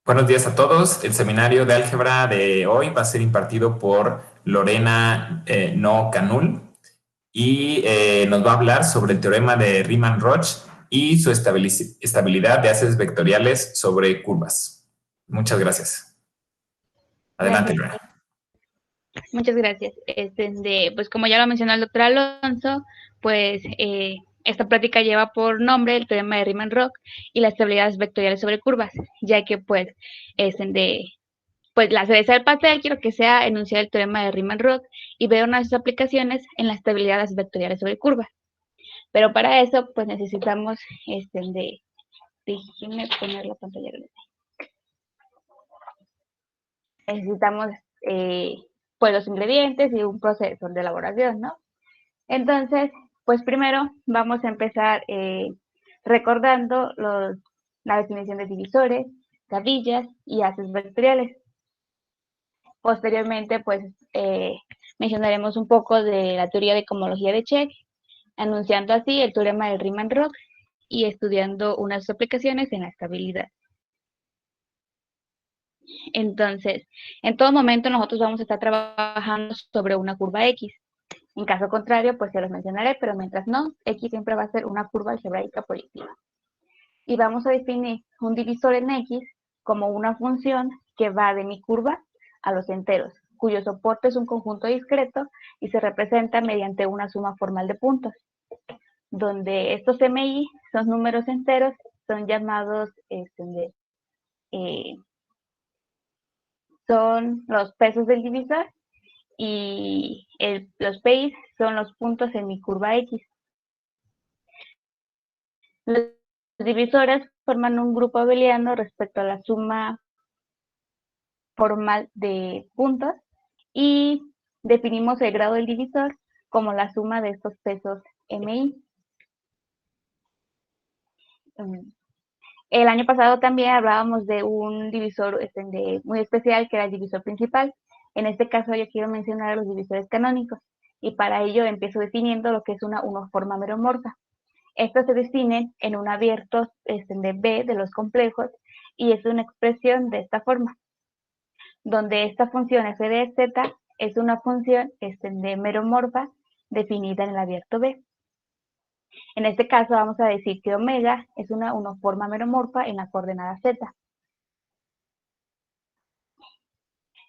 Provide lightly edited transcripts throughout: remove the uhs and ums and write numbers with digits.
Buenos días a todos. El seminario de álgebra de hoy va a ser impartido por Lorena No Canul y nos va a hablar sobre el teorema de Riemann-Roch y su estabilidad de haces vectoriales sobre curvas. Muchas gracias. Adelante, Gracias. Lorena. Muchas gracias. Pues como ya lo mencionó el doctor Alonso, pues esta práctica lleva por nombre el teorema de Riemann-Roch y las estabilidades vectoriales sobre curvas, ya que pues la cereza del pastel quiero que sea enunciar el teorema de Riemann-Roch y ver unas aplicaciones en las estabilidades vectoriales sobre curvas. Pero para eso, pues necesitamos, déjenme poner la pantalla grande. Necesitamos, pues los ingredientes y un proceso de elaboración, ¿no? Entonces, pues primero vamos a empezar recordando la definición de divisores, gavillas y haces vectoriales. Posteriormente, pues mencionaremos un poco de la teoría de cohomología de Check, anunciando así el teorema de Riemann-Roch y estudiando unas aplicaciones en la estabilidad. Entonces, en todo momento nosotros vamos a estar trabajando sobre una curva X. En caso contrario, pues se los mencionaré, pero mientras no, X siempre va a ser una curva algebraica proyectiva. Y vamos a definir un divisor en X como una función que va de mi curva a los enteros, cuyo soporte es un conjunto discreto y se representa mediante una suma formal de puntos, donde estos MI son números enteros, son llamados, son los pesos del divisor y los PI son los puntos en mi curva X. Los divisores forman un grupo abeliano respecto a la suma formal de puntos y definimos el grado del divisor como la suma de estos pesos MI. El año pasado también hablábamos de un divisor muy especial que era el divisor principal. En este caso yo quiero mencionar los divisores canónicos y para ello empiezo definiendo lo que es una uniforma meromorfa. Estos se definen en un abierto de B de los complejos y es una expresión de esta forma, donde esta función f de z es una función de meromorfa definida en el abierto B. En este caso vamos a decir que omega es una uniforma meromorfa en la coordenada z.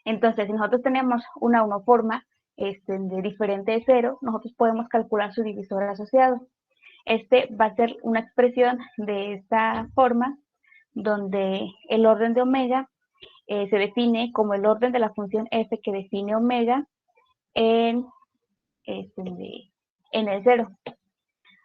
Entonces, si nosotros tenemos una uniforma de diferente de 0, nosotros podemos calcular su divisor asociado. Este va a ser una expresión de esta forma, donde el orden de omega se define como el orden de la función f que define omega en, en el 0.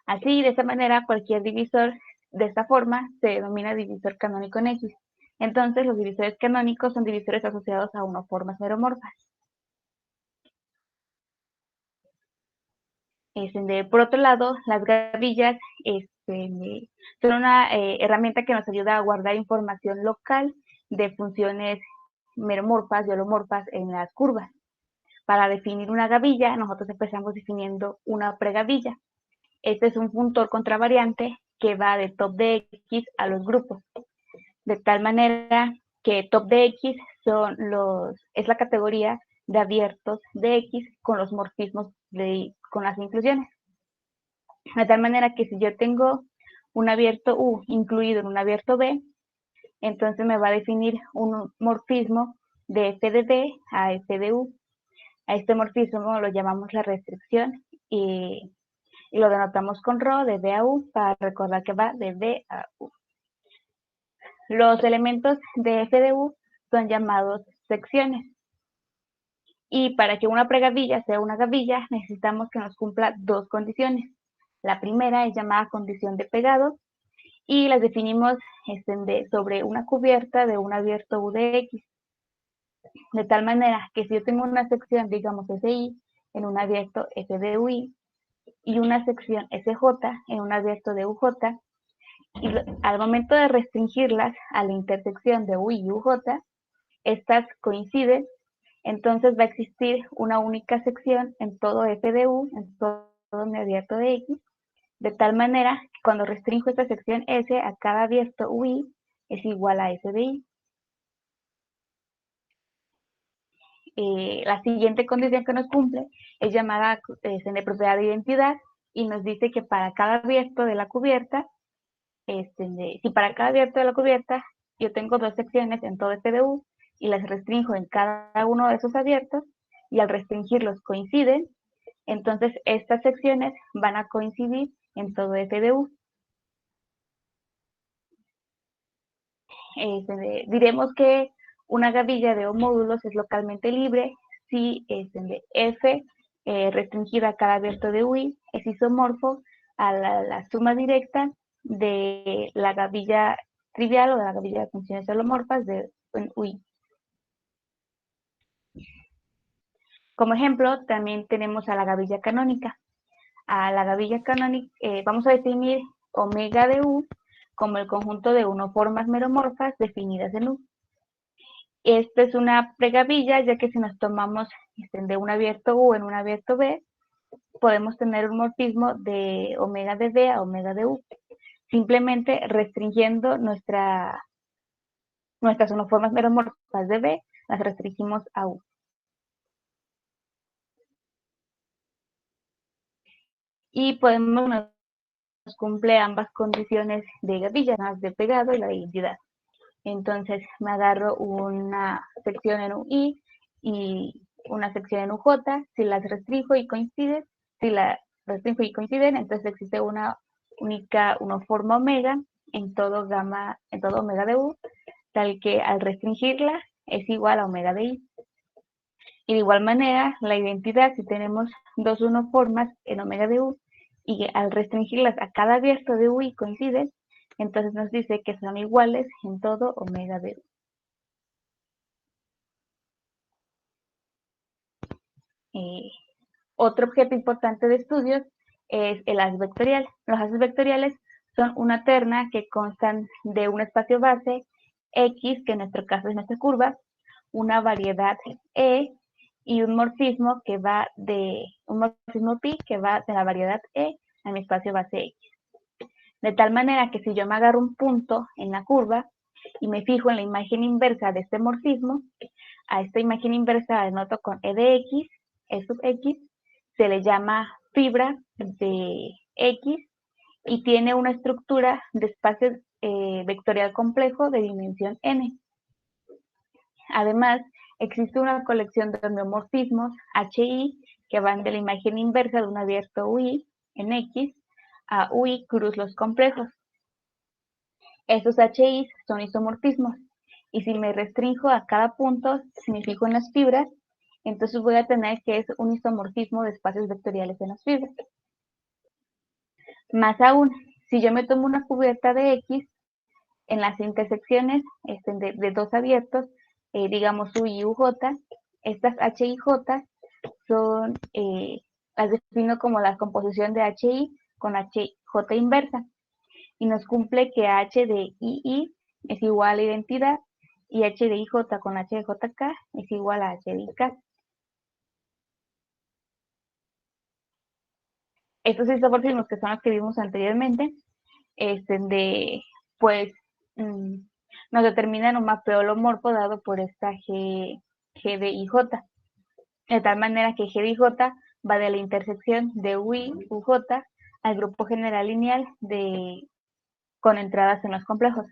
Así, de esta manera, cualquier divisor de esta forma se denomina divisor canónico en X. Entonces, los divisores canónicos son divisores asociados a uniformas meromorfas. Por otro lado, las gavillas son una herramienta que nos ayuda a guardar información local de funciones meromorfas y holomorfas en las curvas. Para definir una gavilla, nosotros empezamos definiendo una pregavilla. Este es un funtor contravariante que va de top de X a los grupos, de tal manera que top de X es la categoría de abiertos de X con los morfismos con las inclusiones. De tal manera que si yo tengo un abierto U incluido en un abierto B, entonces me va a definir un morfismo de f de B a f de U. A este morfismo lo llamamos la restricción y lo denotamos con ρ de B a U para recordar que va de B a U. Los elementos de f de U son llamados secciones. Y para que una pregavilla sea una gavilla, necesitamos que nos cumpla dos condiciones. La primera es llamada condición de pegado y las definimos sobre una cubierta de un abierto U de X. De tal manera que si yo tengo una sección, digamos SI, en un abierto F de UI y una sección SJ en un abierto de UJ, y al momento de restringirlas a la intersección de UI y UJ, estas coinciden, entonces va a existir una única sección en todo F de U, en todo mi abierto de X, de tal manera que cuando restringo esta sección S a cada abierto UI es igual a S de I. la siguiente condición que nos cumple es llamada de propiedad de identidad y nos dice que para cada abierto de la cubierta, si para cada abierto de la cubierta yo tengo dos secciones en todo FDU y las restringo en cada uno de esos abiertos y al restringirlos coinciden, entonces estas secciones van a coincidir en todo FDU. Diremos que una gavilla de O módulos es localmente libre si F restringida a cada abierto de UI es isomorfo a la suma directa de la gavilla trivial o de la gavilla de funciones holomorfas de UI. Como ejemplo, también tenemos a la gavilla canónica. A la gavilla canónica vamos a definir omega de U como el conjunto de unoformas meromorfas definidas en U. Esta es una pregavilla, ya que si nos tomamos de un abierto U en un abierto B, podemos tener un morfismo de omega de B a omega de U, simplemente restringiendo nuestras unoformas meromorfas de B, las restringimos a U. Y nos cumple ambas condiciones de gavilla, las de pegado y la de identidad. Entonces me agarro una sección en UI y una sección en UJ, si las restringo y coinciden, entonces existe una única unoforma omega en todo omega de U, tal que al restringirla es igual a omega de I. Y de igual manera, la identidad, si tenemos dos unoformas en omega de U y al restringirlas a cada abierto de UI coinciden, entonces nos dice que son iguales en todo omega de U. Otro objeto importante de estudios es el haz vectorial. Los haces vectoriales son una terna que constan de un espacio base X, que en nuestro caso es nuestra curva, una variedad E y un morfismo pi que va de la variedad E a mi espacio base X. De tal manera que si yo me agarro un punto en la curva y me fijo en la imagen inversa de este morfismo, a esta imagen inversa la denoto con E de X, E sub X, se le llama fibra de X y tiene una estructura de espacio vectorial complejo de dimensión n. Además, existe una colección de homeomorfismos HI que van de la imagen inversa de un abierto UI en X a UI cruz los complejos. Estos HI son isomorfismos y si me restringo a cada punto, si me fijo en las fibras, entonces voy a tener que es un isomorfismo de espacios vectoriales en las fibras. Más aún, si yo me tomo una cubierta de X, en las intersecciones de dos abiertos, digamos U y UJ, estas H y J son, las defino como la composición de HI con HJ inversa, y nos cumple que H de II es igual a identidad, y H de IJ con H de JK es igual a H de IK. Estos isomorfismos que son los que vimos anteriormente, pues nos determinan un mapeo holomorfo dado por esta G de IJ. De tal manera que G de IJ va de la intersección de UI, UJ al grupo general lineal con entradas en los complejos.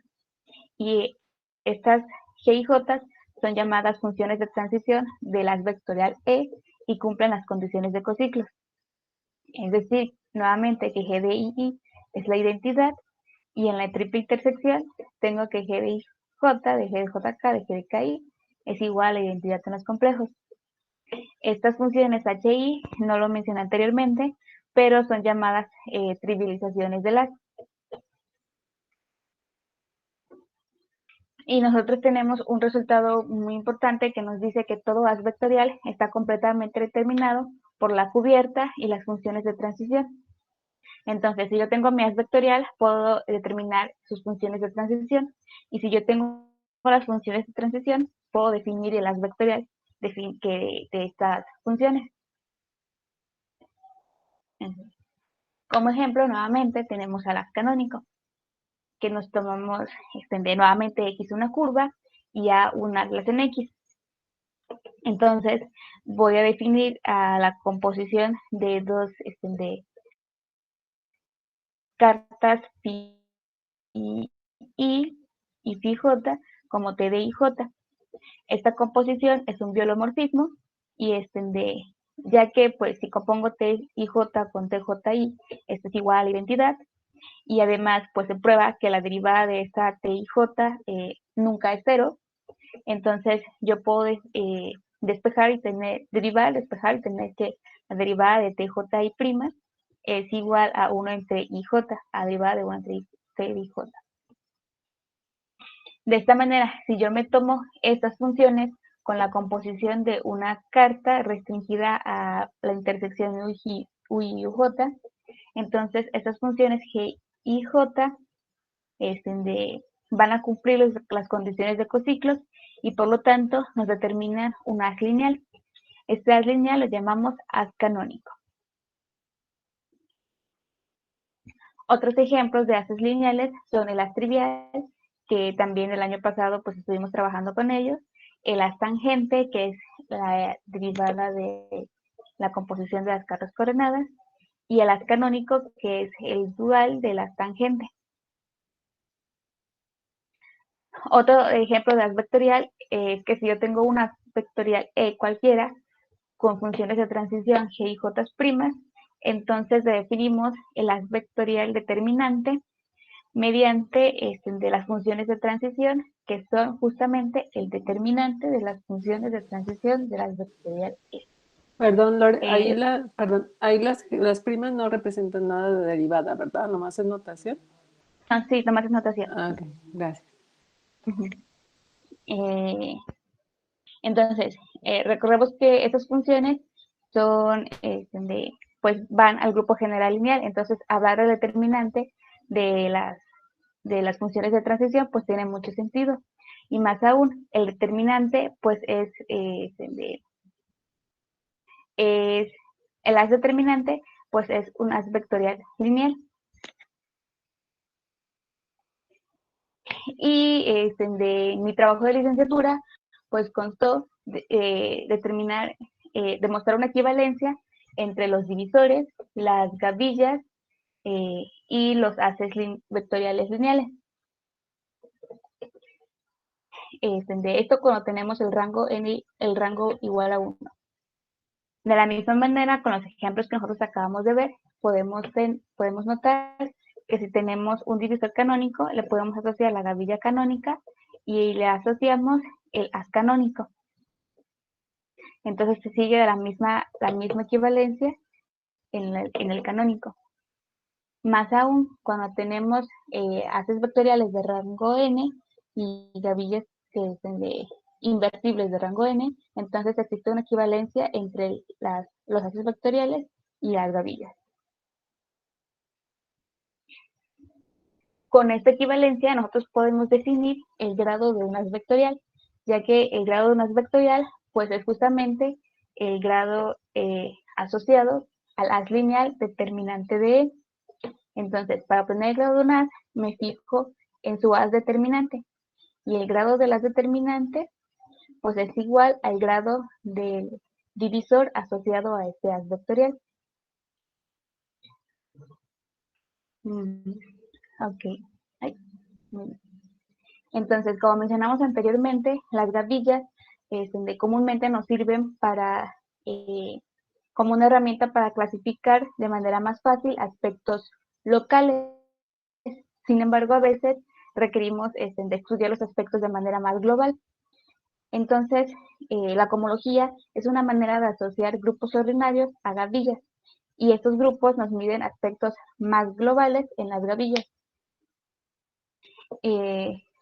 Y estas G y J son llamadas funciones de transición de las vectorial E y cumplen las condiciones de cociclos. Es decir, nuevamente que G de II es la identidad y en la triple intersección tengo que G de IJ, de G de JK, de G de KI es igual a la identidad en los complejos. Estas funciones HI no lo mencioné anteriormente, pero son llamadas trivializaciones de las. Y nosotros tenemos un resultado muy importante que nos dice que todo haz vectorial está completamente determinado por la cubierta y las funciones de transición. Entonces, si yo tengo mi haz vectorial, puedo determinar sus funciones de transición. Y si yo tengo las funciones de transición, puedo definir el haz vectorial de estas funciones. Como ejemplo, nuevamente, tenemos al haz canónico, que nos tomamos nuevamente X una curva y A un atlas en X. Entonces voy a definir a la composición de dos de cartas phi y phi j como T de j. Esta composición es un biolomorfismo y ya que pues si compongo T y J con T J I, esto es igual a la identidad, y además pues se prueba que la derivada de esta T y J nunca es cero. Entonces yo puedo despejar y tener que la derivada de T J I' es igual a 1 entre IJ, a derivada de 1 entre T de IJ. De esta manera, si yo me tomo estas funciones con la composición de una carta restringida a la intersección U y UJ, entonces estas funciones G y J van a cumplir las condiciones de cociclos y por lo tanto nos determinan un haz lineal. Este haz lineal lo llamamos haz canónico. Otros ejemplos de haces lineales son el haz trivial, que también el año pasado pues estuvimos trabajando con ellos, el haz tangente, que es la derivada de la composición de las cartas coordenadas, y el haz canónico, que es el dual del haz tangente. Otro ejemplo de haz vectorial es que si yo tengo un haz vectorial E cualquiera con funciones de transición G y J', entonces definimos el haz vectorial determinante mediante de las funciones de transición, que son justamente el determinante de las funciones de transición de las vectorial E. Perdón, Lore, ahí las primas no representan nada de derivada, ¿verdad? Nomás es notación. Ah, sí, nomás es notación. Ah, ok, gracias. Entonces, recordemos que estas funciones son, pues van al grupo general lineal, entonces hablar del determinante de las funciones de transición pues tiene mucho sentido. Y más aún, el determinante pues es el haz determinante pues es un haz vectorial lineal. Y de mi trabajo de licenciatura pues constó demostrar una equivalencia entre los divisores, las gavillas y los haces vectoriales lineales. De esto cuando tenemos el rango igual a 1. De la misma manera, con los ejemplos que nosotros acabamos de ver, podemos notar que si tenemos un divisor canónico, le podemos asociar la gavilla canónica y le asociamos el haz canónico. Entonces se sigue de la misma equivalencia en el canónico. Más aún, cuando tenemos haces vectoriales de rango n y gavillas que son invertibles de rango n, entonces existe una equivalencia entre los haces vectoriales y las gavillas. Con esta equivalencia nosotros podemos definir el grado de un haz vectorial, ya que el grado de un haz vectorial pues es justamente el grado asociado al haz lineal determinante de E. Entonces, para obtener el grado de un haz, me fijo en su haz determinante. Y el grado del haz determinante, pues es igual al grado del divisor asociado a este haz vectorial. Ok. Entonces, como mencionamos anteriormente, las gavillas comúnmente nos sirven como una herramienta para clasificar de manera más fácil aspectos locales. Sin embargo, a veces requerimos de estudiar los aspectos de manera más global. Entonces, la cohomología es una manera de asociar grupos ordinarios a gavillas, y estos grupos nos miden aspectos más globales en las gavillas.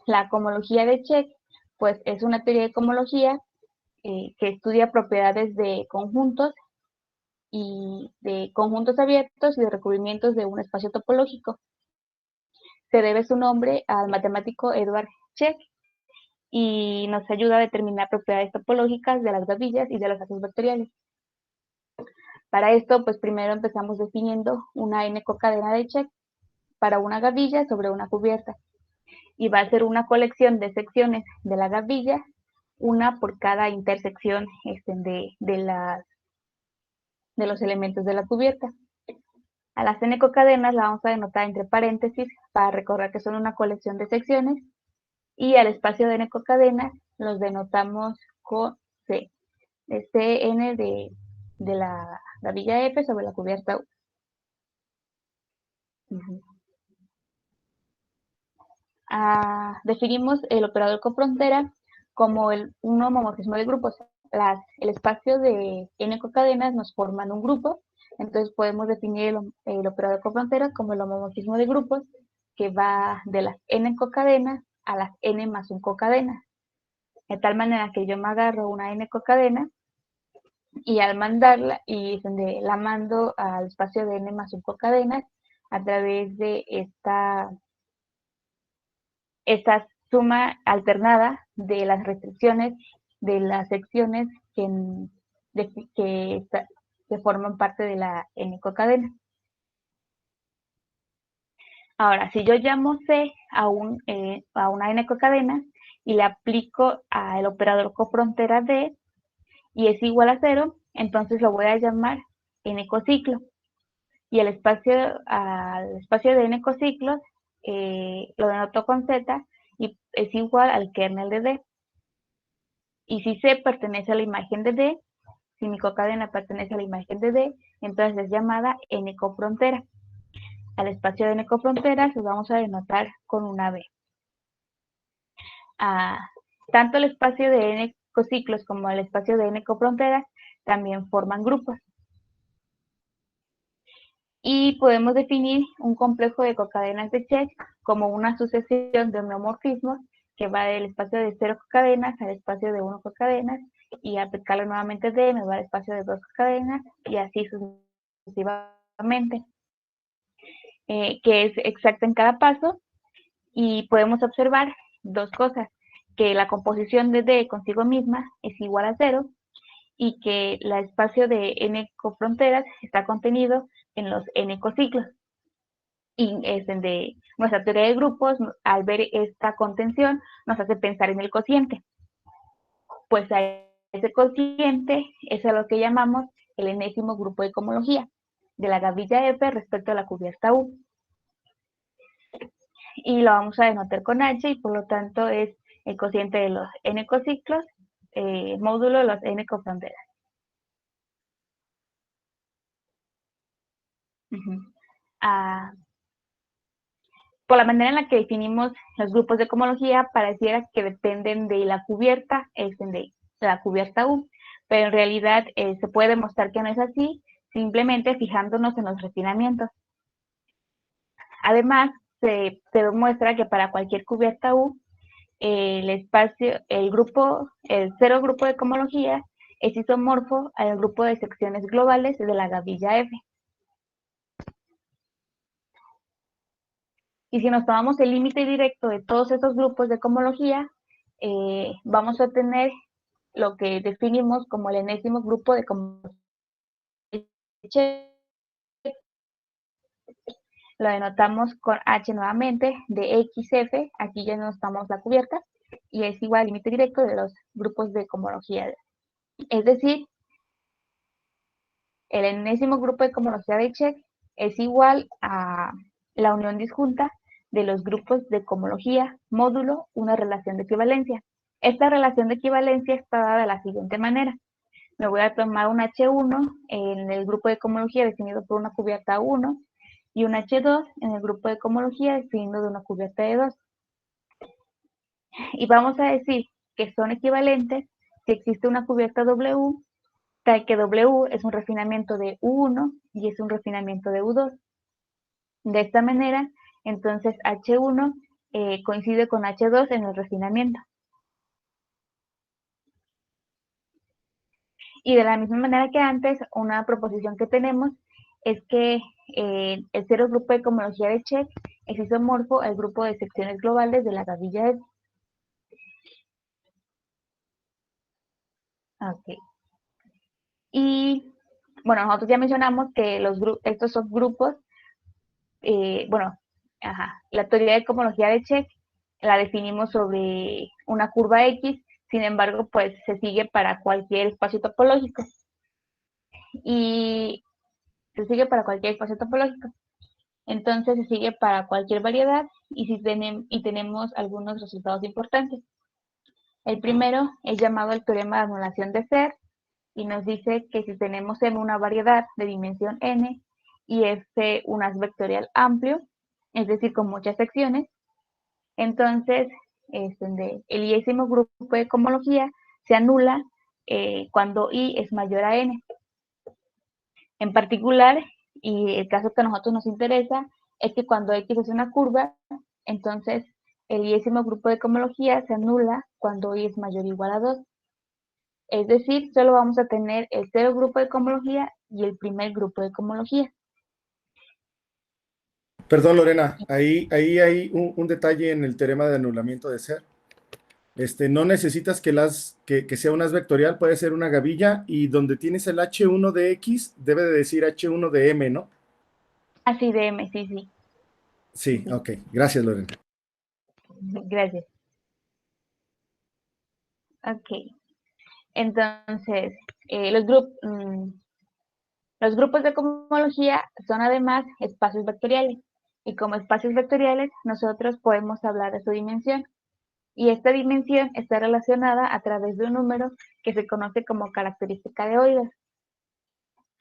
La cohomología de Čech, pues es una teoría de cohomología que estudia propiedades de conjuntos y de conjuntos abiertos y de recubrimientos de un espacio topológico. Se debe su nombre al matemático Edward Čech y nos ayuda a determinar propiedades topológicas de las gavillas y de los haces vectoriales. Para esto, pues primero empezamos definiendo una n cocadena de Čech para una gavilla sobre una cubierta. Y va a ser una colección de secciones de la gavilla una por cada intersección de los elementos de la cubierta. A las n-cocadenas la vamos a denotar entre paréntesis para recordar que son una colección de secciones, y al espacio de n-cocadenas los denotamos con C, de Cn de la gavilla F sobre la cubierta U. Definimos el operador cofrontera como un homomorfismo de grupos. El espacio de n-cocadenas nos forman un grupo, entonces podemos definir el operador cofrontera como el homomorfismo de grupos que va de las n-cocadenas a las n más 1 cocadenas. De tal manera que yo me agarro una n-cocadena y al mandarla, la mando al espacio de n más 1 cocadenas a través de esta suma alternada de las restricciones de las secciones que forman parte de la n-cocadena. Ahora, si yo llamo C a una n-cocadena y le aplico al operador cofrontera D y es igual a 0, entonces lo voy a llamar n-cociclo. Y al espacio de n-cociclos lo denoto con Z y es igual al kernel de D. Y si C pertenece a la imagen de D, si mi cocadena pertenece a la imagen de D, entonces es llamada n-cofrontera. Al espacio de n-cofronteras lo vamos a denotar con una B. Tanto el espacio de n-cociclos como el espacio de n-cofronteras también forman grupos. Y podemos definir un complejo de cocadenas de Čech como una sucesión de homeomorfismos que va del espacio de 0 cocadenas al espacio de 1 cocadenas, y aplicarlo nuevamente D me va al espacio de 2 cocadenas y así sucesivamente, que es exacta en cada paso. Y podemos observar dos cosas: que la composición de D consigo misma es igual a 0 y que el espacio de n cofronteras está contenido en los n cociclos. Y de nuestra teoría de grupos, al ver esta contención, nos hace pensar en el cociente. Pues a ese cociente es a lo que llamamos el enésimo grupo de cohomología de la gavilla F respecto a la cubierta U. Y lo vamos a denotar con H, y por lo tanto es el cociente de los n cociclos módulo de los n cofronteras. Por la manera en la que definimos los grupos de cohomología, pareciera que dependen de la cubierta, de la cubierta U, pero en realidad se puede demostrar que no es así, simplemente fijándonos en los refinamientos. Además, se demuestra que para cualquier cubierta U, el cero grupo de cohomología es isomorfo al grupo de secciones globales de la gavilla F. Y si nos tomamos el límite directo de todos estos grupos de cohomología, vamos a tener lo que definimos como el enésimo grupo de cohomología. Lo denotamos con H nuevamente de XF, aquí ya nos damos la cubierta, y es igual al límite directo de los grupos de cohomología. Es decir, el enésimo grupo de cohomología de Čech es igual a la unión disjunta de los grupos de cohomología módulo una relación de equivalencia. Esta relación de equivalencia está dada de la siguiente manera. Me voy a tomar un H1 en el grupo de cohomología definido por una cubierta 1 y un H2 en el grupo de cohomología definido de una cubierta de 2. Y vamos a decir que son equivalentes si existe una cubierta W, tal que W es un refinamiento de U1 y es un refinamiento de U2. De esta manera, entonces H1 coincide con H2 en el refinamiento. Y de la misma manera que antes, una proposición que tenemos es que el cero grupo de cohomología de Čech es isomorfo al grupo de secciones globales de la gavilla F. Okay. Y bueno, nosotros ya mencionamos que estos subgrupos, la teoría de cohomología de Čech la definimos sobre una curva X Sin embargo, pues se sigue para cualquier espacio topológico. Y se sigue para cualquier espacio topológico. Entonces se sigue para cualquier variedad y tenemos algunos resultados importantes. El primero es llamado el teorema de anulación de Serre y nos dice que si tenemos M una variedad de dimensión n y F un haz vectorial amplio, es decir, con muchas secciones, entonces el iésimo grupo de cohomología se anula cuando I es mayor a n. En particular, y el caso que a nosotros nos interesa, es que cuando X es una curva, entonces el iésimo grupo de cohomología se anula cuando I es mayor o igual a 2. Es decir, solo vamos a tener el cero grupo de cohomología y el primer grupo de cohomología. Perdón, Lorena, ahí hay un detalle en el teorema de anulamiento de Serre. No necesitas que sea un haz vectorial, puede ser una gavilla, y donde tienes el H1 de X, debe de decir H1 de M, ¿no? Así de M, sí, sí. Sí, ok. Gracias, Lorena. Gracias. Ok. Entonces, los grupos de cohomología son además espacios vectoriales. Y como espacios vectoriales, nosotros podemos hablar de su dimensión. Y esta dimensión está relacionada a través de un número que se conoce como característica de Euler.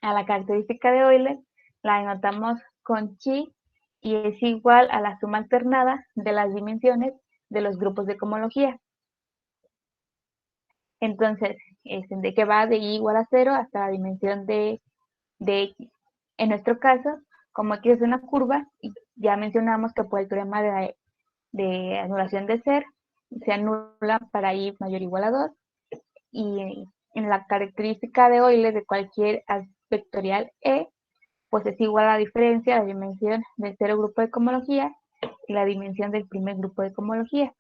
A la característica de Euler la denotamos con chi y es igual a la suma alternada de las dimensiones de los grupos de cohomología. Entonces, de que va de I igual a 0 hasta la dimensión de X. En nuestro caso, como X es una curva, ya mencionamos que por el teorema de anulación de Serre se anula para I mayor o igual a 2, y en la característica de Euler de cualquier haz vectorial E, pues es igual a la diferencia de la dimensión del cero grupo de cohomología y la dimensión del primer grupo de cohomología.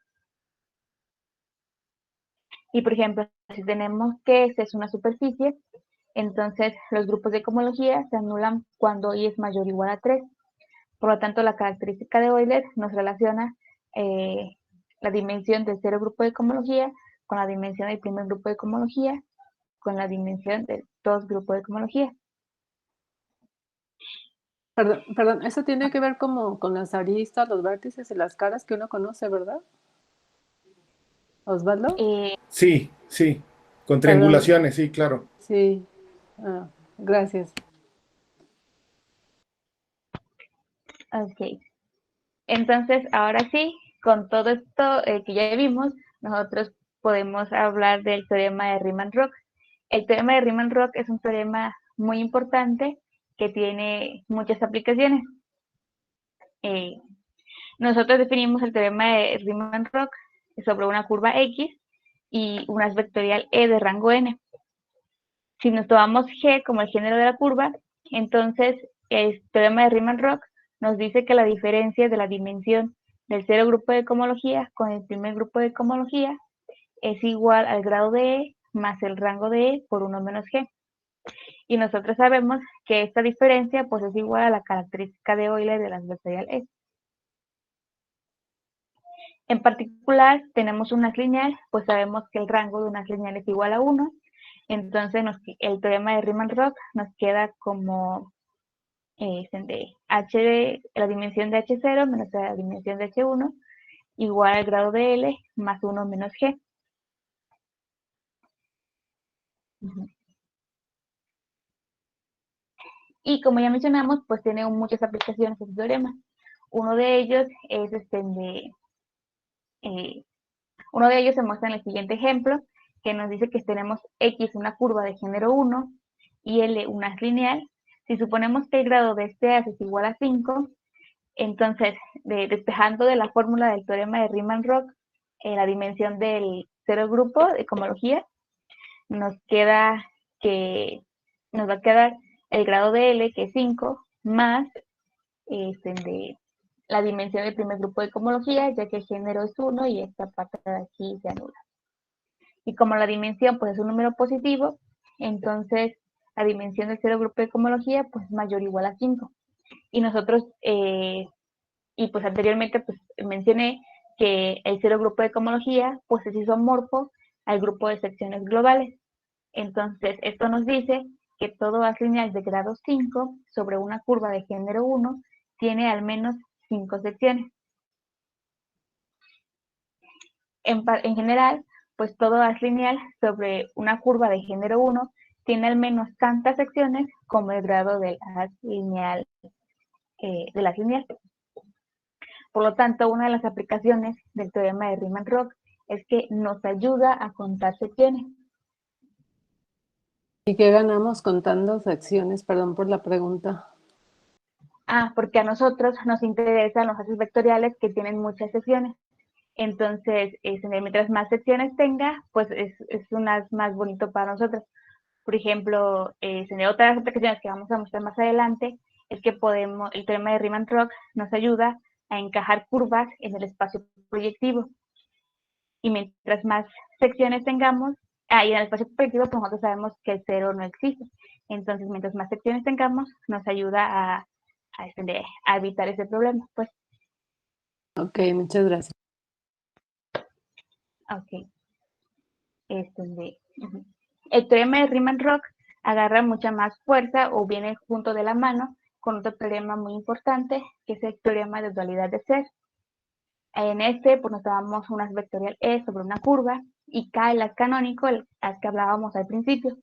Y por ejemplo, si tenemos que esta es una superficie, entonces los grupos de cohomología se anulan cuando I es mayor o igual a 3. Por lo tanto, la característica de Euler nos relaciona la dimensión del cero grupo de cohomología con la dimensión del primer grupo de cohomología con la dimensión del dos grupos de cohomología. Perdón, eso tiene que ver como con las aristas, los vértices y las caras que uno conoce, ¿verdad? Osvaldo. Sí, con triangulaciones, sí, claro. Sí, gracias. Ok. Entonces, ahora sí, con todo esto que ya vimos, nosotros podemos hablar del teorema de Riemann-Roch. El teorema de Riemann-Roch es un teorema muy importante que tiene muchas aplicaciones. Nosotros definimos el teorema de Riemann-Roch sobre una curva X y un haz vectorial E de rango n. Si nos tomamos G como el género de la curva, entonces el teorema de Riemann-Roch nos dice que la diferencia de la dimensión del cero grupo de cohomología con el primer grupo de cohomología es igual al grado de E más el rango de E por 1 menos G. Y nosotros sabemos que esta diferencia pues es igual a la característica de Euler de las vectorial E. En particular, tenemos un haz lineal, pues sabemos que el rango de un haz lineal es igual a 1. Entonces, el teorema de Riemann-Roch nos queda como la dimensión de H0 menos la dimensión de H1 igual al grado de L más 1 menos G. Y como ya mencionamos, pues tiene muchas aplicaciones este teorema. Uno de ellos es uno de ellos se muestra en el siguiente ejemplo, que nos dice que tenemos X una curva de género 1 y L un haz lineal. Si suponemos que el grado de este haz es igual a 5, entonces, despejando de la fórmula del teorema de Riemann-Roch la dimensión del cero grupo de cohomología, nos va a quedar el grado de L, que es 5, más de la dimensión del primer grupo de cohomología, ya que el género es 1 y esta parte de aquí se anula. Y como la dimensión pues, es un número positivo, entonces la dimensión del cero grupo de cohomología pues, es mayor o igual a 5. Y nosotros, y pues anteriormente pues, mencioné que el cero grupo de cohomología pues, es isomorfo al grupo de secciones globales. Entonces, esto nos dice que todo haz lineal de grado 5 sobre una curva de género 1 tiene al menos 5 secciones. En general, pues todo haz lineal sobre una curva de género 1 tiene al menos tantas secciones como el grado del haz lineal. Por lo tanto, una de las aplicaciones del teorema de Riemann-Roch es que nos ayuda a contar secciones. ¿Y qué ganamos contando secciones? Perdón por la pregunta. Porque a nosotros nos interesan los haces vectoriales que tienen muchas secciones. Entonces, mientras más secciones tenga, pues es un haz más bonito para nosotros. Por ejemplo, otras aplicaciones que vamos a mostrar más adelante es que el teorema de Riemann-Roch nos ayuda a encajar curvas en el espacio proyectivo. Y mientras más secciones tengamos, y en el espacio proyectivo, pues nosotros sabemos que el cero no existe. Entonces, mientras más secciones tengamos, nos ayuda a evitar ese problema, pues. Ok, muchas gracias. Ok. El teorema de Riemann-Roch agarra mucha más fuerza o viene junto de la mano con otro teorema muy importante, que es el teorema de dualidad de Serre. En pues nos tomamos un haz vectorial E sobre una curva y K el haz canónico, el haz que hablábamos al principio.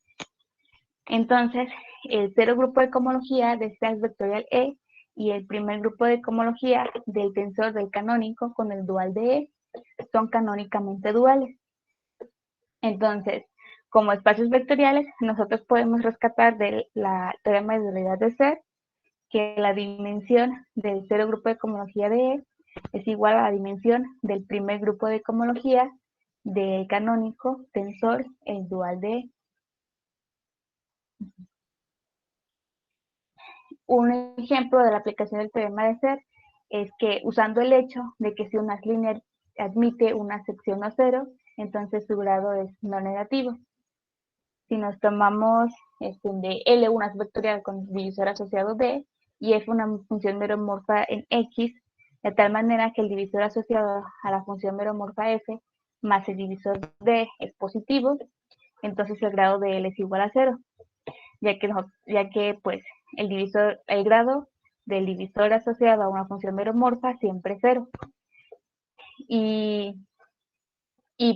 Entonces, el cero grupo de cohomología de este haz vectorial E y el primer grupo de cohomología del tensor del canónico con el dual de E son canónicamente duales. Entonces, como espacios vectoriales, nosotros podemos rescatar del teorema de dualidad de Serre que la dimensión del cero grupo de cohomología de E es igual a la dimensión del primer grupo de cohomología del canónico tensor el dual de E. Un ejemplo de la aplicación del teorema de Serre es que usando el hecho de que si un haz lineal admite una sección no cero, entonces su grado es no negativo. Si nos tomamos de L un haz vectorial con divisor asociado D y F una función meromorfa en X, de tal manera que el divisor asociado a la función meromorfa F más el divisor D es positivo, entonces el grado de L es igual a 0, ya que pues el grado del divisor asociado a una función meromorfa siempre es 0. Y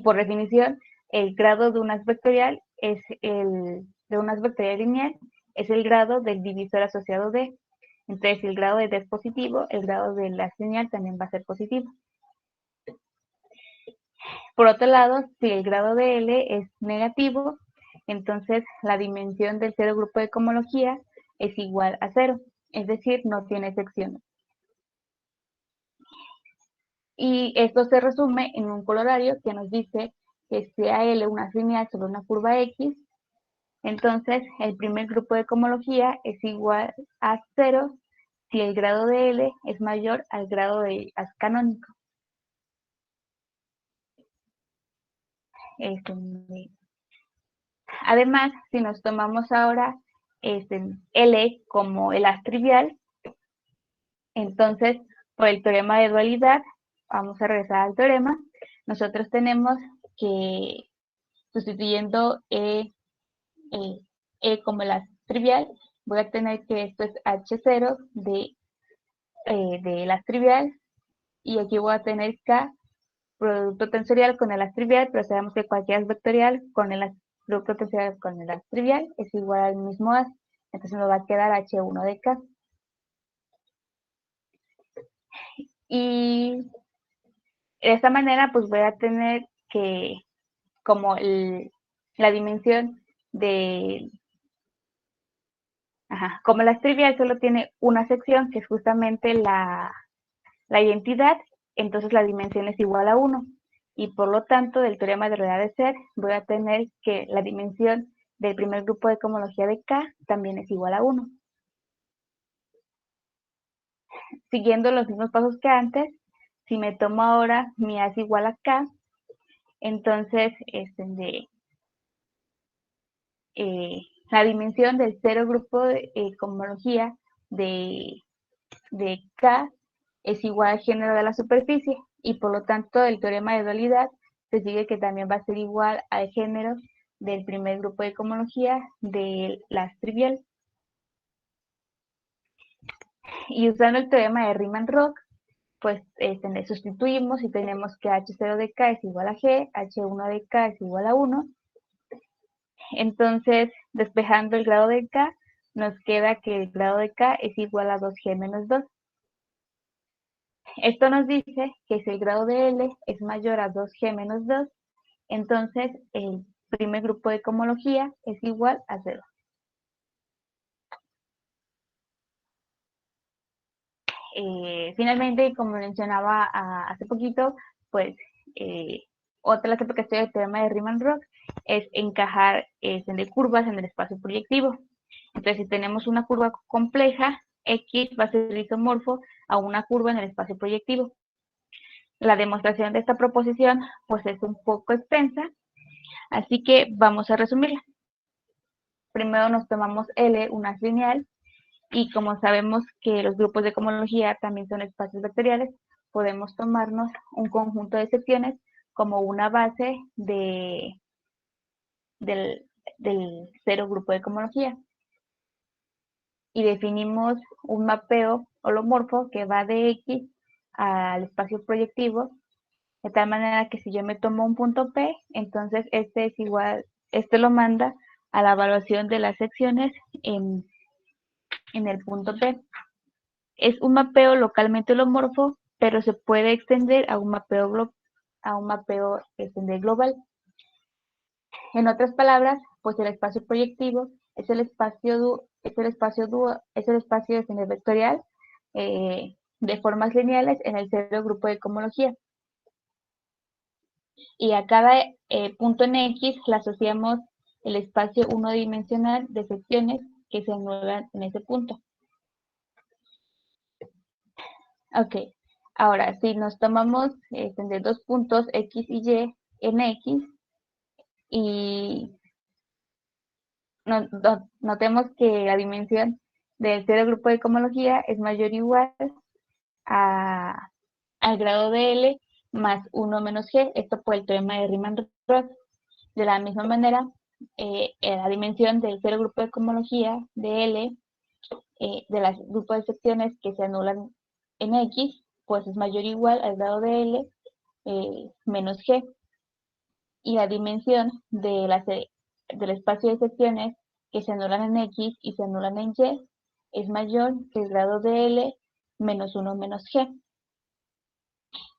por definición, el grado de un haz vectorial lineal es el grado del divisor asociado D. Entonces, si el grado de D es positivo, el grado del haz lineal también va a ser positivo. Por otro lado, si el grado de L es negativo, entonces la dimensión del cero grupo de cohomología es igual a 0, es decir, no tiene secciones. Y esto se resume en un corolario que nos dice que sea L un haz lineal sobre una curva X, entonces el primer grupo de cohomología es igual a 0 si el grado de L es mayor al grado de haz canónico. Además, si nos tomamos ahora L como el haz trivial, entonces por el teorema de dualidad, vamos a regresar al teorema, nosotros tenemos que, sustituyendo E como el haz trivial, voy a tener que esto es H0 del haz trivial, y aquí voy a tener K, producto tensorial con el haz trivial, pero sabemos que cualquier haz vectorial con el producto tensorial con el haz trivial es igual al mismo haz, entonces me va a quedar H1 de K. Y de esta manera, pues voy a tener que, como la dimensión de... como la trivial solo tiene una sección, que es justamente la identidad, entonces la dimensión es igual a 1. Y por lo tanto, del teorema de dualidad de Serre, voy a tener que la dimensión del primer grupo de cohomología de K también es igual a 1. Siguiendo los mismos pasos que antes, si me tomo ahora mi haz igual a K, entonces la dimensión del cero grupo de cohomología de K es igual al género de la superficie, y por lo tanto el teorema de dualidad se sigue que también va a ser igual al género del primer grupo de cohomología de las triviales. Y usando el teorema de Riemann-Roch, pues le sustituimos y tenemos que H0 de K es igual a G, H1 de K es igual a 1. Entonces, despejando el grado de K, nos queda que el grado de K es igual a 2G menos 2. Esto nos dice que si el grado de L es mayor a 2G menos 2, entonces el primer grupo de cohomología es igual a 0. Finalmente, como mencionaba hace poquito, pues otra de las aplicaciones del teorema de Riemann-Roch es encajar de curvas en el espacio proyectivo. Entonces, si tenemos una curva compleja, X va a ser isomorfo a una curva en el espacio proyectivo. La demostración de esta proposición pues es un poco extensa, así que vamos a resumirla. Primero nos tomamos L, un haz lineal, y como sabemos que los grupos de cohomología también son espacios vectoriales, podemos tomarnos un conjunto de secciones como una base del cero grupo de cohomología. Y definimos un mapeo holomorfo que va de X al espacio proyectivo, de tal manera que si yo me tomo un punto P, entonces este lo manda a la evaluación de las secciones en el punto P. Es un mapeo localmente holomorfo, pero se puede extender a un mapeo global. En otras palabras, pues el espacio proyectivo es el espacio vectorial de formas lineales en el cero grupo de cohomología. Y a cada punto en X le asociamos el espacio unidimensional de secciones que se anulan en ese punto. Ok, ahora si nos tomamos de dos puntos X y Y en X y notemos que la dimensión del cero grupo de cohomología es mayor o igual al grado de L más 1 menos G, esto por el teorema de Riemann-Roch. De la misma manera, la dimensión del cero grupo de cohomología de L, de los grupos de secciones que se anulan en X, pues es mayor o igual al grado de L menos G. Y la dimensión del espacio de secciones que se anulan en X y se anulan en Y es mayor que el grado de L menos 1 menos G.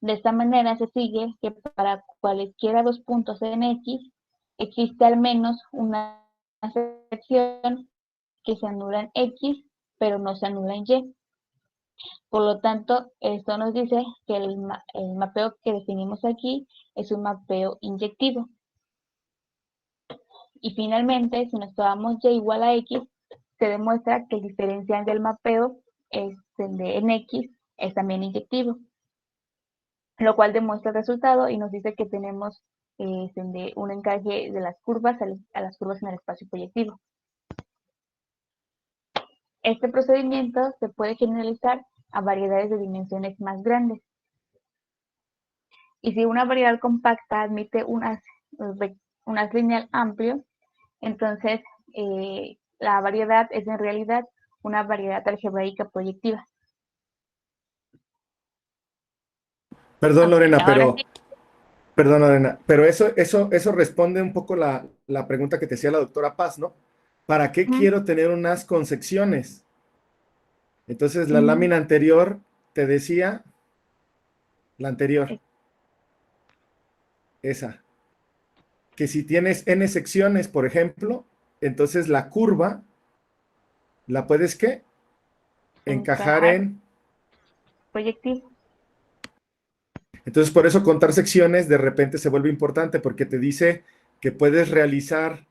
De esta manera se sigue que para cualesquiera dos puntos en X existe al menos una sección que se anula en X, pero no se anula en Y. Por lo tanto, esto nos dice que el mapeo que definimos aquí es un mapeo inyectivo. Y finalmente, si nos tomamos Y igual a X, se demuestra que el diferencial del mapeo en X es también inyectivo, lo cual demuestra el resultado y nos dice que tenemos un encaje de las curvas a las curvas en el espacio proyectivo. Este procedimiento se puede generalizar a variedades de dimensiones más grandes. Y si una variedad compacta admite un haz lineal amplio, entonces la variedad es en realidad una variedad algebraica proyectiva. Perdón, Lorena, Sí. perdón, Lorena, pero eso responde un poco la pregunta que te hacía la doctora Paz, ¿no? ¿Para qué quiero tener unas con secciones? Entonces, la lámina anterior te decía, la anterior, esa, que si tienes n secciones, por ejemplo, entonces la curva la puedes, ¿qué? Encajar en proyectivo. Entonces, por eso contar secciones de repente se vuelve importante porque te dice que puedes realizar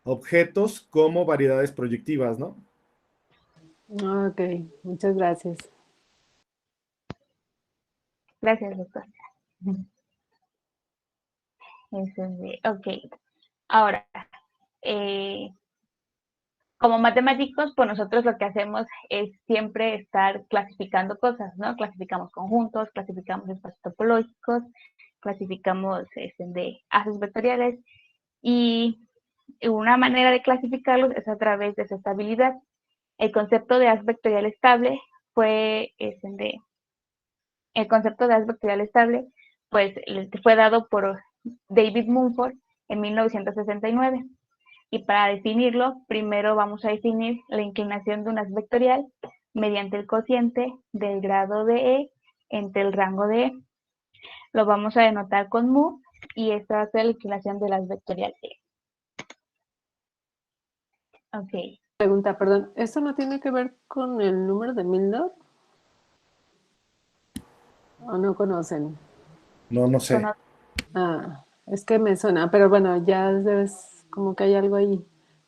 objetos como variedades proyectivas, ¿no? Ok, muchas gracias. Gracias, doctor. Ok, ahora, como matemáticos, pues nosotros lo que hacemos es siempre estar clasificando cosas, ¿no? Clasificamos conjuntos, clasificamos espacios topológicos, clasificamos de haces vectoriales, y una manera de clasificarlos es a través de su estabilidad. El concepto de haz vectorial estable fue el concepto de haz vectorial estable pues fue dado por David Mumford en 1969. Y para definirlo, primero vamos a definir la inclinación de un haz vectorial mediante el cociente del grado de E entre el rango de E. Lo vamos a denotar con mu, y esta va a ser la inclinación del haz vectorial E. Ok. Pregunta, perdón, ¿esto no tiene que ver con el número de Milnor? ¿O no conocen? No sé. Ah, es que me suena, pero bueno, ya debes, como que hay algo ahí.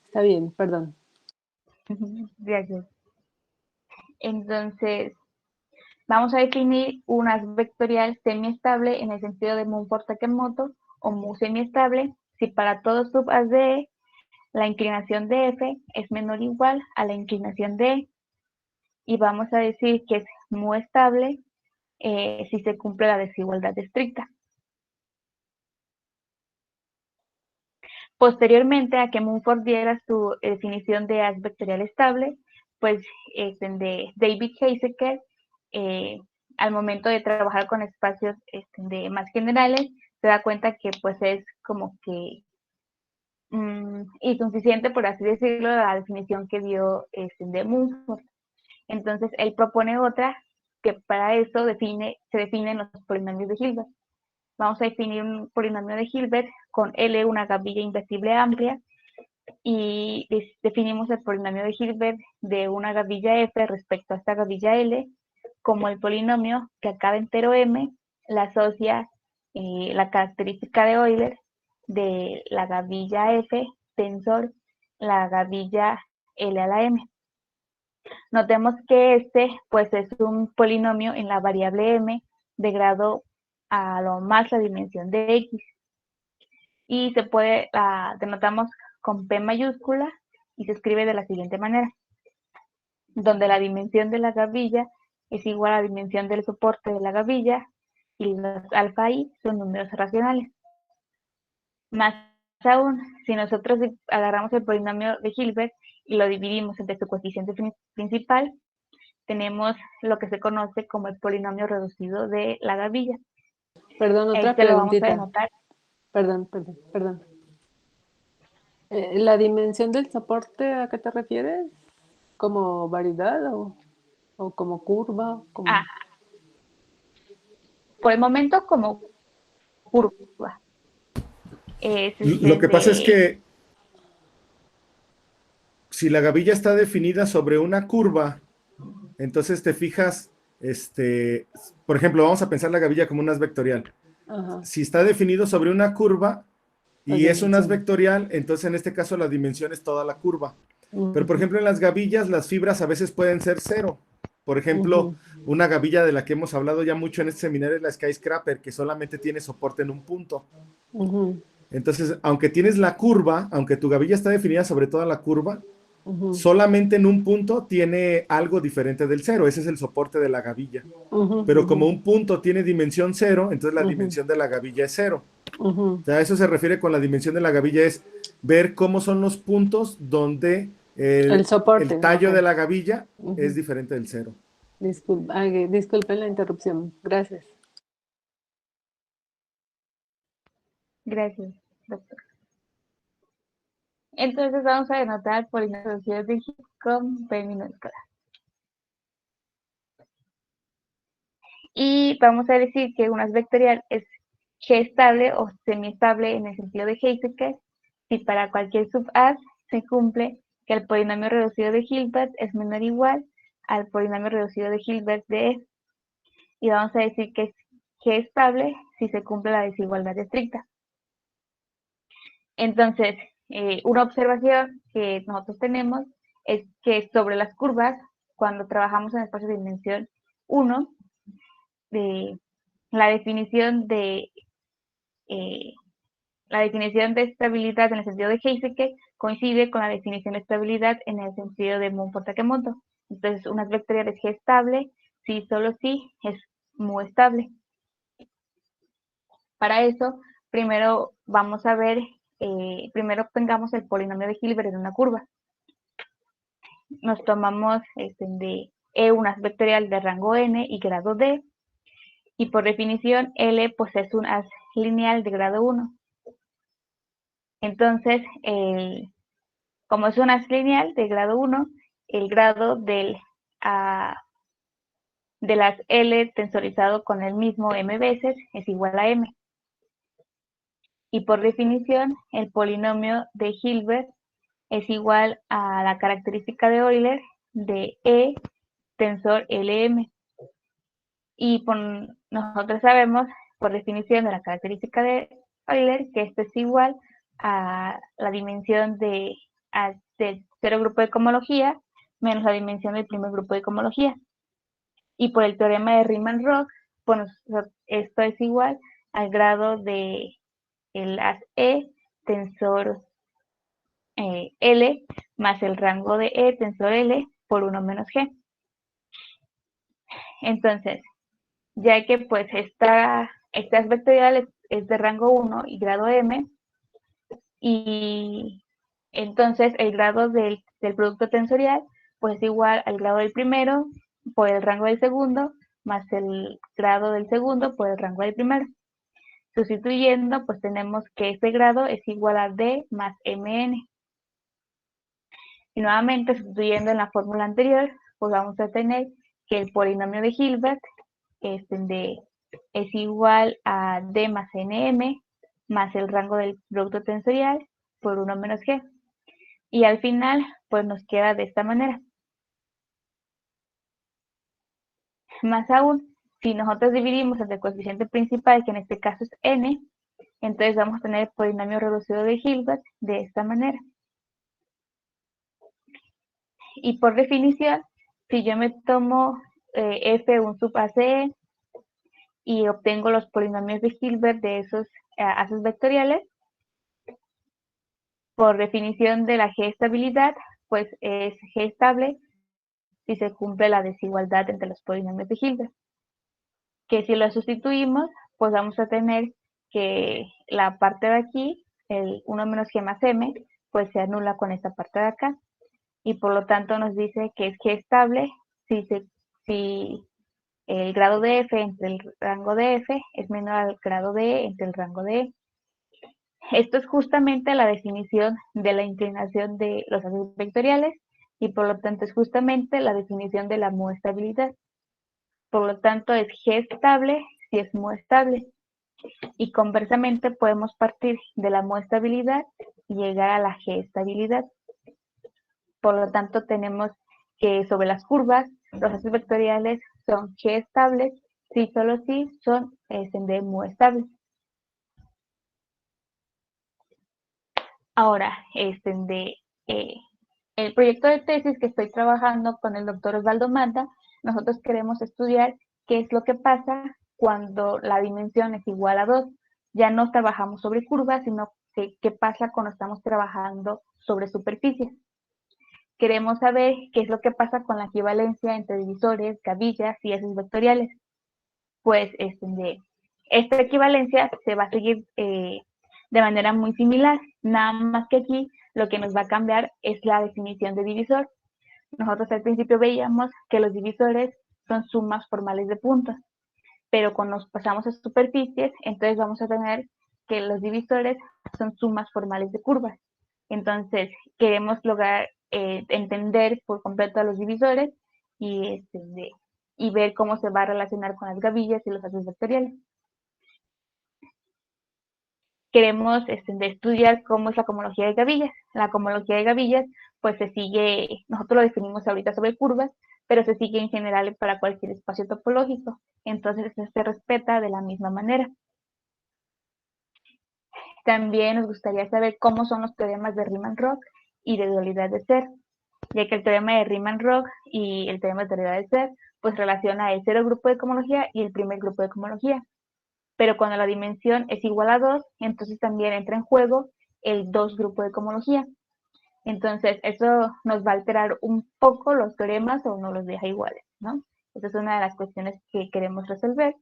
Está bien, perdón. Gracias. Entonces, vamos a definir un haz vectorial semiestable en el sentido de Mumford-Takemoto, o mu semiestable si para todo sub-haz de E la inclinación de F es menor o igual a la inclinación de E. Y vamos a decir que es mu estable si se cumple la desigualdad estricta. Posteriormente a que Mumford diera su definición de haz vectorial estable, pues de David Heisecker, al momento de trabajar con espacios más generales, se da cuenta que pues es como que insuficiente, por así decirlo, la definición que dio de Mumford. Entonces él propone otra que para eso se definen los polinomios de Hilbert. Vamos a definir un polinomio de Hilbert con L, una gavilla inversible amplia, y definimos el polinomio de Hilbert de una gavilla F respecto a esta gavilla L como el polinomio que a cada entero M la asocia la característica de Euler de la gavilla F tensor la gavilla L a la M. Notemos que este pues es un polinomio en la variable M de grado a lo más la dimensión de X, y se puede, denotamos con P mayúscula, y se escribe de la siguiente manera, donde la dimensión de la gavilla es igual a la dimensión del soporte de la gavilla, y los alfa i son números racionales. Más aún, si nosotros agarramos el polinomio de Hilbert y lo dividimos entre su coeficiente principal, tenemos lo que se conoce como el polinomio reducido de la gavilla. Perdón, otra Lo vamos a preguntita. denotar. Perdón. ¿La dimensión del soporte a qué te refieres? ¿Como variedad o como curva? Por el momento como curva. Lo que pasa es que si la gavilla está definida sobre una curva, entonces te fijas, por ejemplo, vamos a pensar la gavilla como un haz vectorial. Ajá. Si está definido sobre una curva y es un haz dimensiones. vectorial, entonces en este caso la dimensión es toda la curva. Pero, por Ujú. ejemplo, en las gavillas, las fibras a veces pueden ser cero. Por ejemplo, una gavilla de la que hemos hablado ya mucho en este seminario es la Skyscraper, que solamente tiene soporte en un punto. Ujú. Entonces, aunque tienes la curva, aunque tu gavilla está definida sobre toda la curva, Ujú. solamente en un punto tiene algo diferente del cero. Ese es el soporte de la gavilla. Ujú. Pero como un punto tiene dimensión cero, entonces la Ujú. dimensión de la gavilla es cero. Ujú. O sea, a eso se refiere con la dimensión de la gavilla, es ver cómo son los puntos donde El soporte, el tallo ok. de la gavilla es Ujú. diferente del cero. Disculpen la interrupción. Gracias. Gracias, doctor. Entonces vamos a denotar polinomios de Hilbert con P minúscula. Y vamos a decir que un haz vectorial es G estable o semiestable en el sentido de Heisecker si para cualquier sub-haz se cumple que el polinomio reducido de Hilbert es menor o igual al polinomio reducido de Hilbert de E. Y vamos a decir que es G estable si se cumple la desigualdad estricta. Entonces, una observación que nosotros tenemos es que sobre las curvas, cuando trabajamos en espacios de dimensión 1, la definición de estabilidad en el sentido de Heisecker coincide con la definición de estabilidad en el sentido de Mumford-Takemoto. Entonces, un haz vectorial es G estable si solo si es mu estable. Para eso, primero vamos a ver, primero obtengamos el polinomio de Hilbert en una curva. Nos tomamos de E un haz vectorial de rango n y grado d, y por definición L pues es un haz lineal de grado 1. Entonces, como es un haz lineal de grado 1, el grado de las L tensorizado con el mismo m veces es igual a m. Y por definición, el polinomio de Hilbert es igual a la característica de Euler de E tensor LM. Y nosotros sabemos, por definición de la característica de Euler, que esto es igual a la dimensión del cero grupo de cohomología menos la dimensión del primer grupo de cohomología. Y por el teorema de Riemann-Roch, pues esto es igual al grado de el haz E tensor L más el rango de E tensor L por 1 menos G. Entonces, ya que pues este haz vectorial es de rango 1 y grado m, y entonces el grado del producto tensorial pues es igual al grado del primero por el rango del segundo más el grado del segundo por el rango del primero. Sustituyendo, pues tenemos que este grado es igual a d más mn. Y nuevamente, sustituyendo en la fórmula anterior, pues vamos a tener que el polinomio de Hilbert es igual a d más nm más el rango del producto tensorial por 1 menos g. Y al final, pues nos queda de esta manera. Más aún, si nosotros dividimos entre el coeficiente principal, que en este caso es n, entonces vamos a tener el polinomio reducido de Hilbert de esta manera. Y por definición, si yo me tomo f un sub ace y obtengo los polinomios de Hilbert de esos haces vectoriales, por definición de la G estabilidad, pues es G estable si se cumple la desigualdad entre los polinomios de Hilbert. Que si lo sustituimos, pues vamos a tener que la parte de aquí, el 1 menos G más M, pues se anula con esta parte de acá. Y por lo tanto nos dice que es G estable si el grado de F entre el rango de F es menor al grado de E entre el rango de E. Esto es justamente la definición de la inclinación de los haces vectoriales y por lo tanto es justamente la definición de la muestabilidad. Por lo tanto es G estable si es mu estable. Y conversamente podemos partir de la muestabilidad y llegar a la G estabilidad. Por lo tanto tenemos que sobre las curvas los haces vectoriales son G estables si solo si son de mu estables. Ahora, el proyecto de tesis que estoy trabajando con el doctor Osvaldo Mata, nosotros queremos estudiar qué es lo que pasa cuando la dimensión es igual a 2. Ya no trabajamos sobre curvas, sino qué pasa cuando estamos trabajando sobre superficies. Queremos saber qué es lo que pasa con la equivalencia entre divisores, gavillas y haces vectoriales. Pues esta equivalencia se va a seguir de manera muy similar, nada más que aquí lo que nos va a cambiar es la definición de divisor. Nosotros al principio veíamos que los divisores son sumas formales de puntos, pero cuando nos pasamos a superficies, entonces vamos a tener que los divisores son sumas formales de curvas. Entonces, queremos lograr entender por completo a los divisores y ver cómo se va a relacionar con las gavillas y los haces vectoriales. Queremos estudiar cómo es la cohomología de gavillas. La cohomología de gavillas, pues se sigue, nosotros lo definimos ahorita sobre curvas, pero se sigue en general para cualquier espacio topológico. Entonces, se respeta de la misma manera. También nos gustaría saber cómo son los teoremas de Riemann-Roch y de dualidad de ser, ya que el teorema de Riemann-Roch y el teorema de dualidad de ser, pues relaciona el cero grupo de cohomología y el primer grupo de cohomología. Pero cuando la dimensión es igual a 2, entonces también entra en juego el 2 grupo de cohomología. Entonces, eso nos va a alterar un poco los teoremas o no los deja iguales, ¿no? Esa es una de las cuestiones que queremos resolver.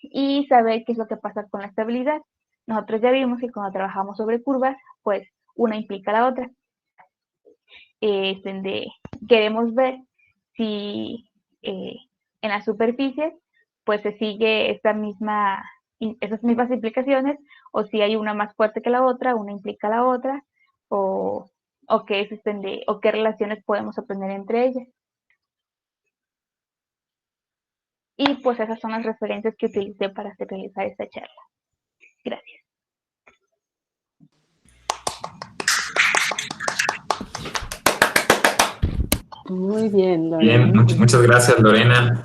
y saber qué es lo que pasa con la estabilidad. Nosotros ya vimos que cuando trabajamos sobre curvas, pues una implica la otra. Queremos ver si en las superficies pues se sigue esas mismas implicaciones, o si hay una más fuerte que la otra, una implica la otra, o qué relaciones podemos obtener entre ellas. Y pues esas son las referencias que utilicé para realizar esta charla. Gracias. Muy bien, Lorena. Bien, muchas gracias, Lorena.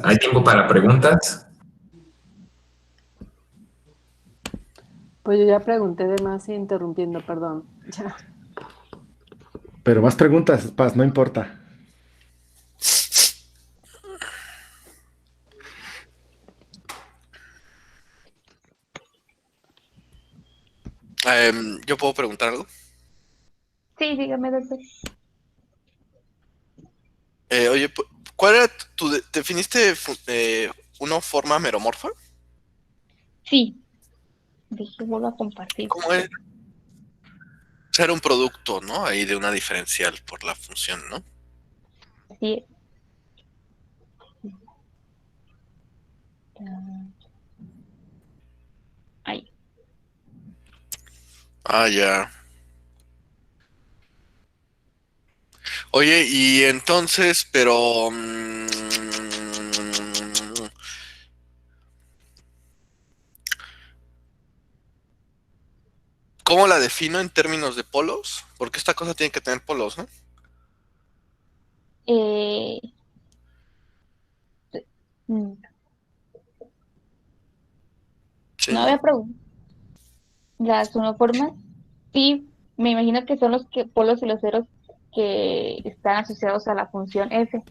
¿Hay tiempo para preguntas? Pues yo ya pregunté de más interrumpiendo, perdón. Ya. Pero más preguntas, Paz, no importa. ¿Yo puedo preguntar algo? Sí, dígame, doctor. Oye, ¿cuál era definiste una forma meromorfa? Sí. Dije, vuelvo a compartir. ¿Cómo es? O sea, era un producto, ¿no? Ahí de una diferencial por la función, ¿no? Así es. Ahí. Ah, ya. Oye, y entonces, pero... ¿cómo la defino en términos de polos? Porque esta cosa tiene que tener polos, ¿no? Eh, mm, Sí, no ¿no? había preguntado. Las unoformas, sí, me imagino que son los polos y los ceros que están asociados a la función F.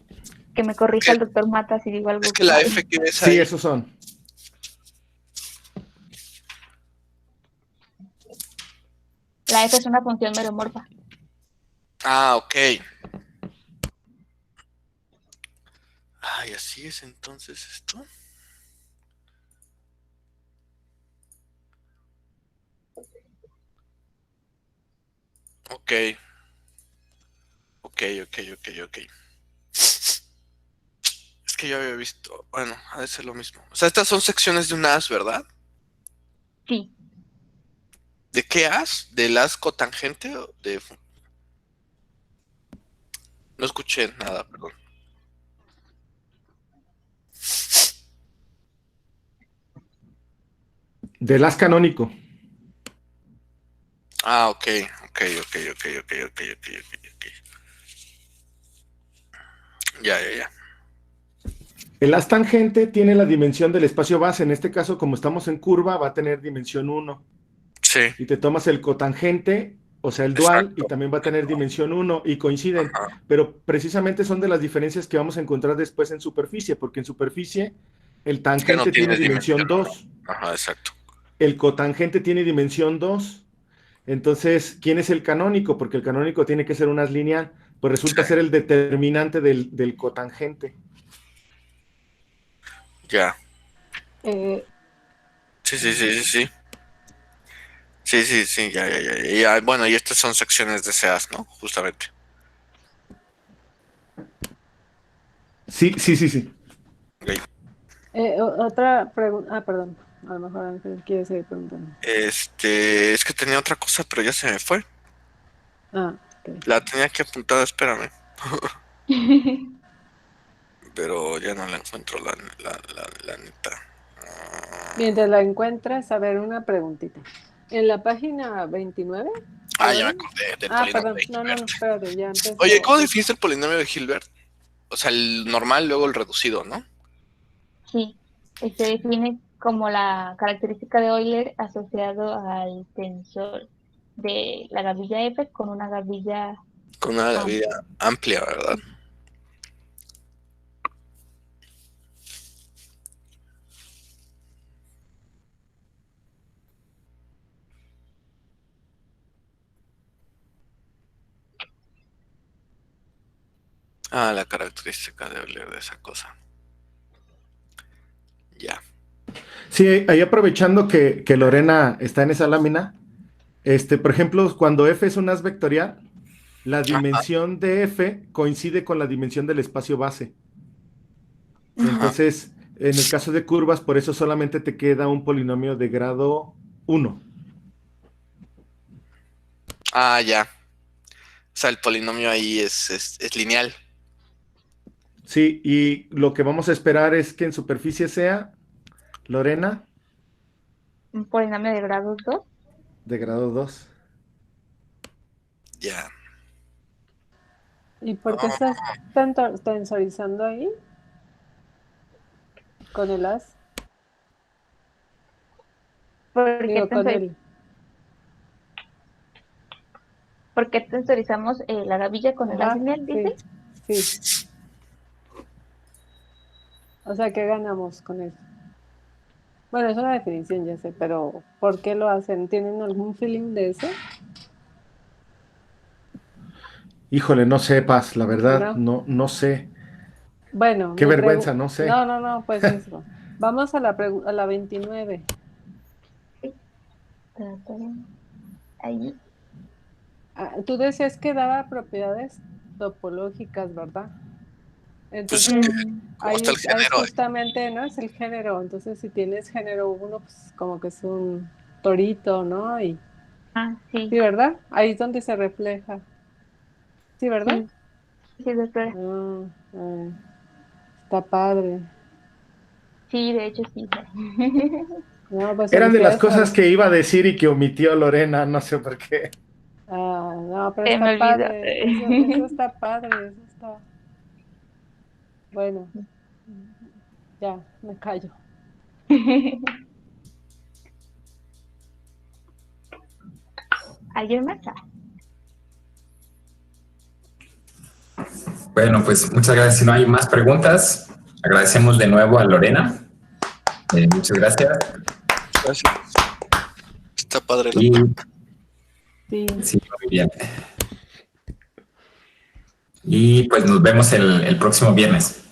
Que me corrija Que- el doctor Mata si digo Es algo que la mal. F que ves Sí, ahí... esos son. La F es una función meromorfa. Ah, ok. Ay, así es entonces esto. Ok. Ok. Es que yo había visto... Bueno, ha de ser lo mismo. O sea, estas son secciones de un as, ¿verdad? Sí. ¿De qué as? ¿Del as cotangente o de...? No escuché nada, perdón. Del as canónico. Ah, ok. Ya. El as tangente tiene la dimensión del espacio base. En este caso, como estamos en curva, va a tener dimensión 1. Sí, Y te tomas el cotangente, o sea, el dual, y exacto. también va a tener dimensión 1 y coinciden. Ajá. Pero precisamente son de las diferencias que vamos a encontrar después en superficie, porque en superficie el Ya no tangente tiene tienes dimensión dimensión 2, 1. Ajá, exacto. el cotangente tiene dimensión 2. Entonces, ¿quién es el canónico? Porque el canónico tiene que ser un as lineal, pues resulta Sí, ser el determinante del cotangente. ya. Eh, Sí. Sí, ya. Bueno, y estas son secciones de SEAS, ¿no? Justamente. Sí. Ok. otra pregunta. Ah, perdón. A lo mejor Ángel quiere seguir preguntando. Es que tenía otra cosa, pero ya se me fue. Ah, ok. La tenía que apuntar, espérame. Pero ya no la encuentro, la neta. Mientras la encuentras, a ver, una preguntita. En la página 29, Ah, ya me Lore. acordé del Ah, polinomio perdón. de No, Hilbert. espérate, ya Oye, empezó. ¿cómo definiste el polinomio de Hilbert? O sea, el normal, luego el reducido, ¿no? Sí. Se define como la característica de Euler asociado al tensor de la gavilla F con una gavilla Con una amplia. vida amplia, ¿verdad? La característica de Euler de esa cosa. Ya. Sí, ahí aprovechando que Lorena está en esa lámina, por ejemplo, cuando F es un as vectorial, la dimensión de F coincide con la dimensión del espacio base. Entonces, en el caso de curvas, por eso solamente te queda un polinomio de grado 1. Ah, ya. O sea, el polinomio ahí es lineal. Sí, y lo que vamos a esperar es que en superficie sea, Lorena, Un polinomio de grado 2. de grado 2. Ya. ¿Y por qué estás tensorizando ahí? Con el as. Digo, con él. ¿Por qué tensorizamos la gavilla con el as lineal, dice? Sí. O sea, ¿qué ganamos con eso? Bueno, es una definición, ya sé, pero ¿por qué lo hacen? ¿Tienen algún feeling de eso? Híjole, no sé, Paz, la verdad, no sé. Bueno, Qué vergüenza, no sé. No, pues eso. Vamos a la 29. Sí. Ahí. Tú decías que daba propiedades topológicas, ¿verdad? Pues Entonces, como está el ahí género. justamente, ¿no? Es el género. Entonces, si tienes género 1, pues como que es un torito, ¿no? Sí. Sí, ¿verdad? Ahí es donde se refleja. Sí, ¿verdad? Sí, doctora. Está padre. Sí, de hecho sí. No, pues Eran de las cosas felicidades. que iba a decir y que omitió Lorena, no sé por qué. No, pero Se me está olvidó. padre. Eso está padre. Eso está. Bueno, ya, me callo. ¿Alguien más? Bueno, pues muchas gracias. Si no hay más preguntas, agradecemos de nuevo a Lorena. Muchas gracias. Gracias. Está padre. Y, Sí. sí, muy bien. Y pues nos vemos el próximo viernes.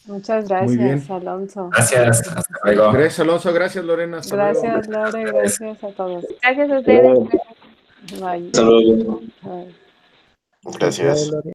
Muchas Muy bien. gracias, Alonso. Gracias. Hasta luego. Gracias, Alonso. Gracias, Lorena. Hasta luego. Gracias, Lore. Gracias a todos. Gracias a ustedes. Bye. Hasta luego. Bye. Gracias.